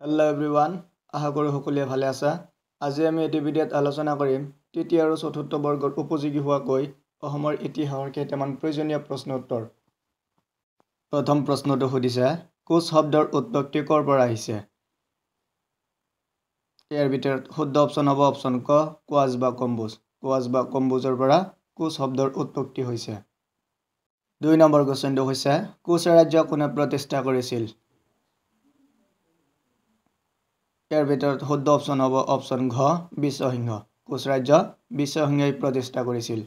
Hello everyone, আশা কৰো সকলোৱে ভালে আছা। আজি আমি এই ভিডিঅ'ত আলোচনা কৰিম তৃতীয় আৰু চতুৰ্থ বৰ্গৰ উপযোগী হোৱাকৈ অসমৰ ইতিহাসৰ কেইটামান প্ৰয়োজনীয় প্ৰশ্ন উত্তৰ। প্ৰথম প্ৰশ্নটো সুধিছে, কোচ শব্দৰ উৎপত্তি ক'ৰ পৰা আহিছে? ইয়াৰ ভিতৰত শুদ্ধ অপচন হ'ব অপচন ক, কোৱাজ বা কম্বুজ। কোৱাজ বা কম্বুজৰ পৰা কোচ শব্দৰ উৎপত্তি হৈছে। 2 নম্বৰ কোৱেশ্চনটো হৈছে, কোচ ৰাজ্য কোনে প্ৰতিষ্ঠা কৰিছিল? ইয়াৰ ভিতৰত শুদ্ধ অপচন হ'ব অপচন ঘ, বিশ্বসিংহ। কোচ ৰাজ্য বিশ্বসিংহই প্ৰতিষ্ঠা কৰিছিল।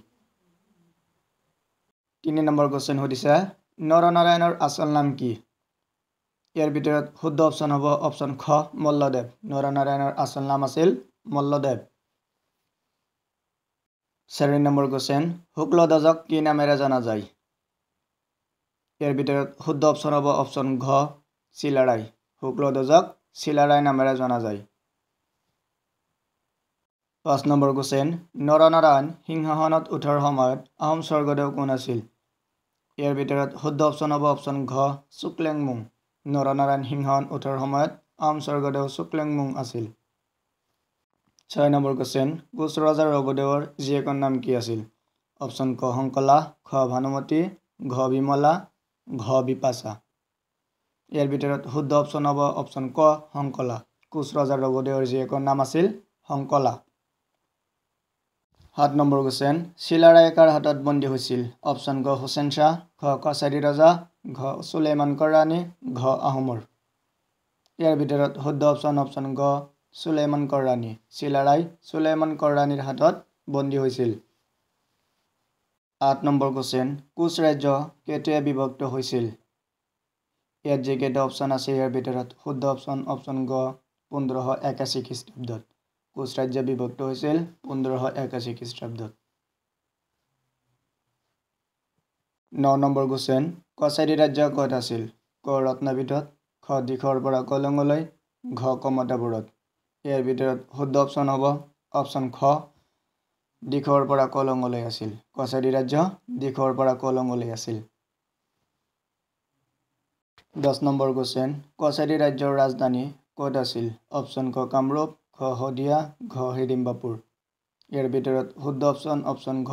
3 নম্বৰ কোৱেশ্চন সুধিছে, নৰনাৰায়ণৰ আচল নাম কি? ইয়াৰ ভিতৰত শুদ্ধ অপচন হ'ব অপচন খ, মল্লদেৱ। নৰনাৰায়ণৰ আচল নাম আছিল মল্লদেৱ। 4 নম্বৰ কোৱেশ্চন, শুক্লধ্বজক কি নামেৰে জনা যায়? ইয়াৰ ভিতৰত শুদ্ধ অপচন হ'ব অপচন ঘ, চিলাৰায়। শুক্লধ্বজক চিলাৰায় নামেৰে জনা যায়। 5 নম্বৰ কোৱেশ্চন, নৰনাৰায়ণ সিংহাসনত উঠাৰ সময়ত আহোম স্বৰ্গদেউ কোন আছিল? ইয়াৰ ভিতৰত শুদ্ধ অপচন হ'ব অপচন ঘ, চুক্লেংমুং। নৰনাৰায়ণ সিংহাসন উঠাৰ সময়ত আহোম স্বৰ্গদেউ চুক্লেংমুং আছিল। 6 নম্বৰ কোৱেশ্চন, কোচ ৰজা ৰঘুদেৱৰ জীয়েকৰ নাম কি আছিল? অপচন ক শংকলা, খ ভানুমতী, ঘ বিমলা, ঘ বিপাশা। ইয়াৰ ভিতৰত শুদ্ধ অপচন হ'ব অপচন ক শংকলা। কোচ ৰজা ৰঘুদেৱৰ জীয়েকৰ নাম আছিল শংকলা। 7 নম্বৰ কোৱেশ্চন, চিলাৰায় কাৰ হাতত বন্দী হৈছিল? অপচন ক হুছেইন শ্বাহ, খ কছাৰী ৰজা, ঘ চুলেমান কৰৰাণী, ঘ আহোমৰ। ইয়াৰ ভিতৰত শুদ্ধ অপচন অপচন গ চুলেমান কৰৰাণী। চিলাৰায় চুলেমান কৰৰাণীৰ হাতত বন্দী হৈছিল। 8 নম্বৰ কোৱেশ্চন, কোচ ৰাজ্য কেতিয়া বিভক্ত হৈছিল? ইয়াত যিকেইটা অপচন আছে ইয়াৰ ভিতৰত শুদ্ধ অপচন অপচন গ 1581 খ্ৰীষ্টাব্দত। কোচ ৰাজ্য বিভক্ত হৈছিল 1581 খ্ৰীষ্টাব্দত। 9 নম্বৰ কোৱেশ্চন, কছাৰী ৰাজ্য ক'ত আছিল? ক ৰত্নপীঠত, খ দিখৌৰ পৰা কলঙলৈ, ঘ কমতাপুৰত। ইয়াৰ ভিতৰত শুদ্ধ অপচন হ'ব অপচন খ, দিখৌৰ পৰা কলঙলৈ আছিল। কছাৰী ৰাজ্য দিখৌৰ পৰা কলঙলৈ আছিল। 10 নম্বৰ কোৱেশ্চন, কছাৰী ৰাজ্যৰ ৰাজধানী ক'ত আছিল? অপচন ক কামৰূপ, খ শদিয়া, ঘ হিড়িম্বাপুৰ। ইয়াৰ ভিতৰত শুদ্ধ অপচন অপচন ঘ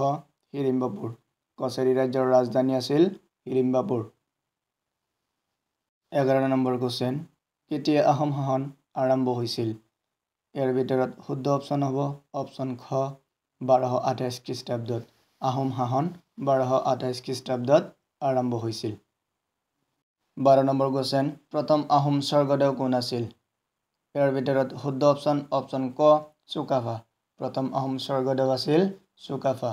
হিড়িম্বাপুৰ। কছাৰী ৰাজ্যৰ ৰাজধানী আছিল হিড়িম্বাপুৰ। 11 নম্বৰ কোৱেশ্চন, কেতিয়া আহোম শাসন আৰম্ভ হৈছিল? ইয়াৰ ভিতৰত শুদ্ধ অপচন হ'ব অপচন খ 1228 খ্ৰীষ্টাব্দত। আহোম শাসন 1228 খ্ৰীষ্টাব্দত আৰম্ভ হৈছিল। 12 নম্বৰ কোৱেশ্চন, প্ৰথম আহোম স্বৰ্গদেউ কোন আছিল? ইয়াৰ ভিতৰত শুদ্ধ অপচন অপচন ক চুকাফা। প্ৰথম আহোম স্বৰ্গদেউ আছিল চুকাফা।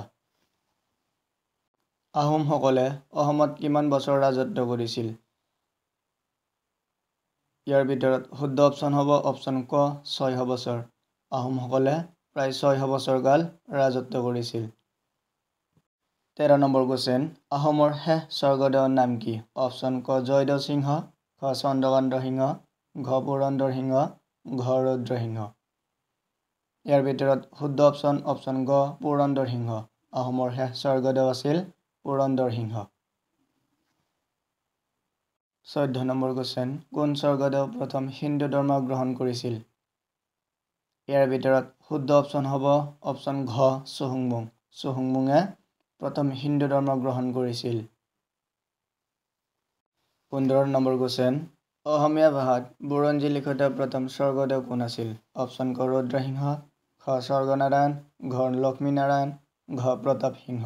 আহোমসকলে অসমত কিমান বছৰ ৰাজত্ব কৰিছিল? ইয়াৰ ভিতৰত শুদ্ধ অপচন হ'ব অপচন ক 600 বছৰ। আহোমসকলে প্ৰায় 600 বছৰ কাল ৰাজত্ব কৰিছিল। 13 নম্বৰ কোৱেশ্চন, আহোমৰ শেষ স্বৰ্গদেউৰ নাম কি? অপচন ক জয়দেউ সিংহ, খ চন্দ্ৰকান্ত সিংহ, ঘ পুৰন্দৰ সিংহ, ঘ ৰুদ্ৰ সিংহ। ইয়াৰ ভিতৰত শুদ্ধ অপচন অপচন গ পুৰন্দৰ সিংহ। আহোমৰ শেষ স্বৰ্গদেউ আছিল পুৰন্দৰ সিংহ। 14 নম্বৰ কোৱেশ্চন, কোন স্বৰ্গদেউ প্ৰথম হিন্দু ধৰ্ম গ্ৰহণ কৰিছিল? ইয়াৰ ভিতৰত শুদ্ধ অপচন হ'ব অপচন ঘ চুহুংমুং। চুহুংমুঙে প্ৰথম হিন্দু ধৰ্ম গ্ৰহণ কৰিছিল। 15 নম্বৰ কোৱেশ্চন, অসমীয়া ভাষাত বুৰঞ্জী লিখোঁতে প্ৰথম স্বৰ্গদেউ কোন আছিল? অপচন ক ৰুদ্ৰসিংহ, খ স্বৰ্গনাৰায়ণ, ঘ লক্ষ্মীনাৰায়ণ, ঘ প্ৰতাপ সিংহ।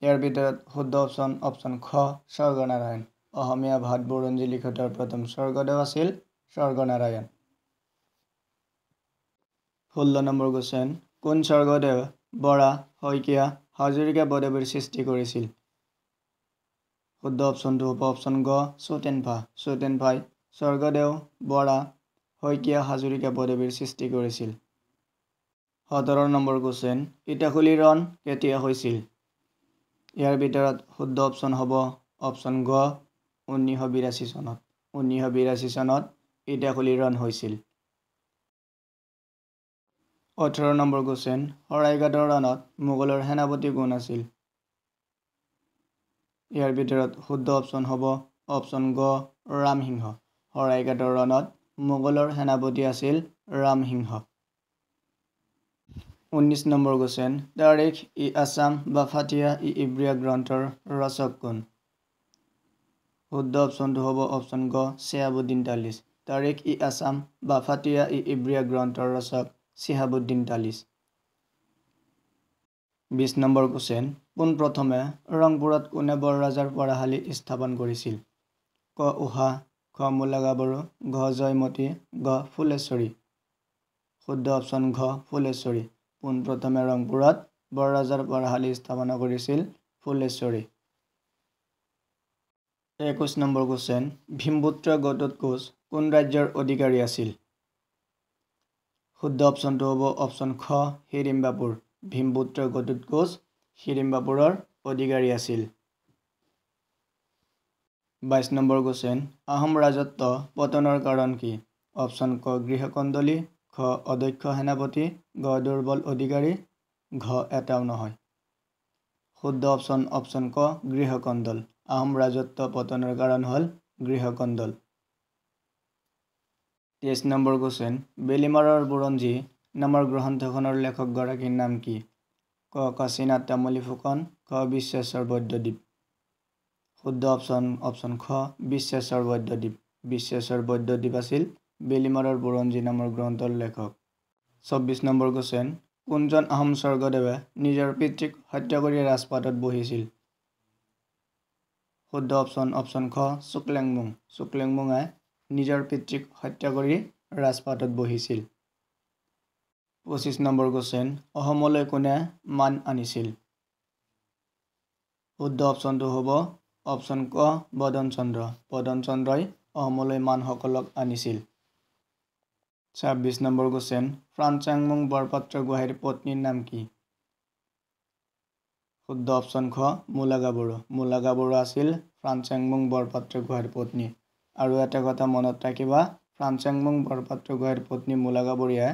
ইয়াৰ ভিতৰত শুদ্ধ অপচন অপচন খ স্বৰ্গনাৰায়ণ। অসমীয়া ভাষাত বুৰঞ্জী লিখোঁতে প্ৰথম স্বৰ্গদেউ আছিল স্বৰ্গনাৰায়ণ। 16 নম্বৰ কোৱেশ্চন, কোন স্বৰ্গদেৱে বৰা, শইকীয়া, হাজৰিকা পদবীৰ সৃষ্টি কৰিছিল? শুদ্ধ অপচনটো হ'ব অপচন গ চুতেনফা। চুতেনফাই স্বৰ্গদেউ বৰা, শইকীয়া, হাজৰিকা পদবীৰ সৃষ্টি কৰিছিল। 17 নম্বৰ কোৱেশ্চন, ইটাখুলিৰ ৰণ কেতিয়া হৈছিল? ইয়াৰ ভিতৰত শুদ্ধ অপচন হ'ব অপচন গ 1982 চনত। 1982 চনত ইটাখুলিৰ ৰণ হৈছিল। 18 নম্বৰ কোৱেশ্চন, শৰাইঘাটৰ ৰণত মোগলৰ সেনাপতি কোন আছিল? ইয়াৰ ভিতৰত শুদ্ধ অপচন হ'ব অপচন গ ৰামসিংহ। শৰাইঘাটৰ ৰণত মোগলৰ সেনাপতি আছিল ৰামসিংহ। 19 নম্বৰ কোৱেশ্চন, তাৰিখ-ই-আছাম বা ফাটিয়া-ই-ইব্ৰিয়া গ্ৰন্থৰ ৰচক কোন? শুদ্ধ অপশ্যনটো হ'ব অপশ্যন গ চিহাবুদ্দিন তালিচ। তাৰিখ-ই-আছাম বা ফাটিয়া-ই-ইব্ৰিয়া গ্ৰন্থৰ ৰচক চিহাবুদ্দিন তালিচ। 20 নম্বৰ কোৱেশ্চন, পোনপ্ৰথমে ৰংপুৰত কোনে বৰৰাজাৰ পঢ়াশালী স্থাপন কৰিছিল? ক উষা, খ মূলাগাবৰু, ঘ জয়মতী, ঘ ফুলেশ্বৰী। শুদ্ধ অপশ্যন ঘ ফুলেশ্বৰী। পোনপ্ৰথমে ৰংপুৰত বৰৰাজাৰ পঢ়াশালী স্থাপন কৰিছিল ফুলেশ্বৰী। 21 নম্বৰ কোৱেশ্চন, ভীমপুত্ৰ ঘটোৎকচ কোন ৰাজ্যৰ অধিকাৰী আছিল? শুদ্ধ অপশ্যনটো হ'ব অপশ্যন খ হিড়িম্বাপুৰ। ভীমপুত্ৰ ঘটোৎকচ হিড়িম্বাপুৰৰ অধিকাৰী আছিল। 22 নম্বৰ কোৱেশ্চন, আহোম ৰাজত্ব পতনৰ কাৰণ কি? অপশ্যন ক গৃহকন্দলী, খ অদক্ষ সেনাপতি, ঘ দুৰ্বল অধিকাৰী, ঘ এটাও নহয়। শুদ্ধ অপশ্যন ক গৃহকন্দল। আহোম ৰাজত্ব পতনৰ কাৰণ হ'ল গৃহকন্দল। 23 নম্বৰ কোৱেশ্চন, বেলিমাৰৰ বুৰঞ্জী নামৰ গ্ৰন্থখনৰ লেখকগৰাকীৰ নাম কি? ক কাশীনাথ তামুলী ফুকন, খ বিশ্বেশ্বৰ বৈদ্যদীপ। শুদ্ধ অপশ্যন খ বিশ্বেশ্বৰ বৈদ্যদীপ। বিশ্বেশ্বৰ বৈদ্যদীপ আছিল বেলিমাৰৰ বুৰঞ্জী নামৰ গ্ৰন্থৰ লেখক। 24 নম্বৰ কোৱেশ্চন, কোনজন আহোম স্বৰ্গদেৱে নিজৰ পিতৃক হত্যা কৰি ৰাজপাটত বহিছিল? শুদ্ধ অপশ্যন খ চুকলেংমুং। চুকলেংমুঙে নিজৰ পিতৃক হত্যা কৰি ৰাজপাটত বহিছিল। 25 নম্বৰ কোৱেশ্চন, অসমলৈ কোনে মান আনিছিল? শুদ্ধ অপশ্যনটো হ'ব অপশ্যন ক বদন চন্দ্ৰ। বদন চন্দ্ৰই অসমলৈ মানসকলক আনিছিল। 26 নম্বৰ কোৱেশ্চন, ফ্ৰান্সেংমুং বৰপাত্ৰ গোহাঁইৰ পত্নীৰ নাম কি? শুদ্ধ অপশ্যন খ মূলাগাবৰু। মূলাগাবৰু আছিল ফ্ৰান্সেংমুং বৰপাত্ৰ গোহাঁইৰ পত্নী। আৰু এটা কথা মনত ৰাখিবা, ফ্ৰান্সেংমুং বৰপাত্ৰ গোহাঁইৰ পত্নী মূলাগাবৰীয়ে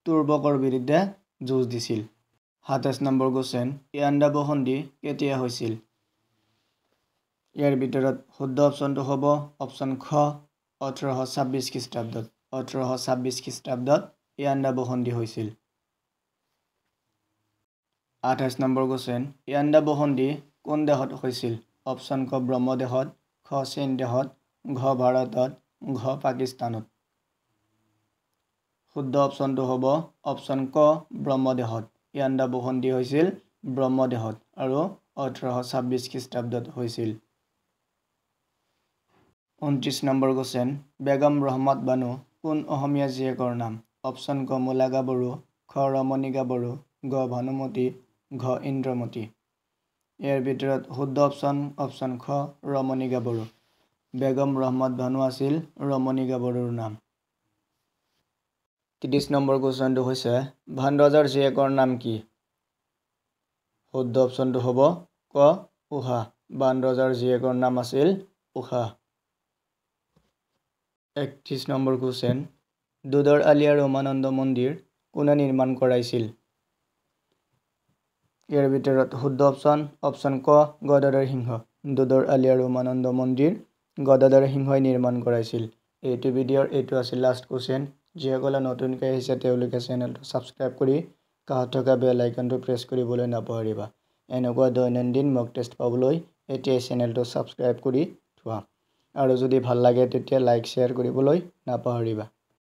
তুৰ্বকৰ বিৰুদ্ধে যুঁজ দিছিল। 27 নম্বৰ কোৱেশ্চন, ইয়াণ্ডাবু সন্ধি কেতিয়া হৈছিল? ইয়াৰ ভিতৰত শুদ্ধ অপশ্যনটো হ'ব অপশ্যন খ 1826 খ্ৰীষ্টাব্দত। 1826 খ্ৰীষ্টাব্দত ইয়াণ্ডাবু সন্ধি হৈছিল। 28 নম্বৰ কোৱেশ্চন, ইয়াণ্ডাবু সন্ধি কোন দেশত হৈছিল? অপশ্যন ক ব্ৰহ্মদেশত, খ চীন দেশত, ঘ ভাৰতত, ঘ পাকিস্তানত। শুদ্ধ অপশ্যনটো হ'ব অপশ্যন ক ব্ৰহ্মদেশত। ইয়াণ্ডাবু সন্ধি হৈছিল ব্ৰহ্মদেশত আৰু 1826 খ্ৰীষ্টাব্দত হৈছিল। 29 নম্বৰ কোৱেশ্চন, বেগম ৰহমত বানু কোন অসমীয়া জীয়েকৰ নাম? অপশ্যন ক মূলাগাবৰু, খ ৰমণীগাবৰু, ঘ ভানুমতী, ঘ ইন্দ্ৰমতী। ইয়াৰ ভিতৰত শুদ্ধ অপশ্যন খ ৰমণীগাবৰু। বেগম ৰহমত বানু আছিল ৰমণীগাবৰুৰ নাম। 30 নম্বৰ কুৱেশ্যনটো হৈছে ভান ৰজাৰ জীয়েকৰ নাম কি? শুদ্ধ অপশ্যনটো হ'ব ক উষা। ভান ৰজাৰ জীয়েকৰ নাম আছিল উষা। 31 নম্বৰ কুৱেশ্যন, দুধৰ আলি আৰু উমানন্দ মন্দিৰ কোনে নিৰ্মাণ কৰাইছিল? ইয়াৰ ভিতৰত শুদ্ধ অপশ্যন ক গদাধৰ সিংহ। দুধৰ আলি আৰু উমানন্দ মন্দিৰ গদাধৰ সিংহই নিৰ্মাণ কৰাইছিল। এইটো ভিডিঅ'ৰ এইটো আছিল লাষ্ট কুৱেশ্যন। যিসকলে নতুনকৈ আহিছে তেওঁলোকে চেনেলটো ছাবস্ক্ৰাইব কৰি কাষত থকা বেল আইকনটো প্ৰেছ কৰিবলৈ নাপাহৰিবা। এনেকুৱা দৈনন্দিন মক টেষ্ট পাবলৈ এতিয়াই চেনেলটো ছাবস্ক্ৰাইব কৰি থোৱা। আৰু যদি ভাল লাগে তেতিয়া লাইক শ্বেয়াৰ কৰিবলৈ নাপাহৰিবা।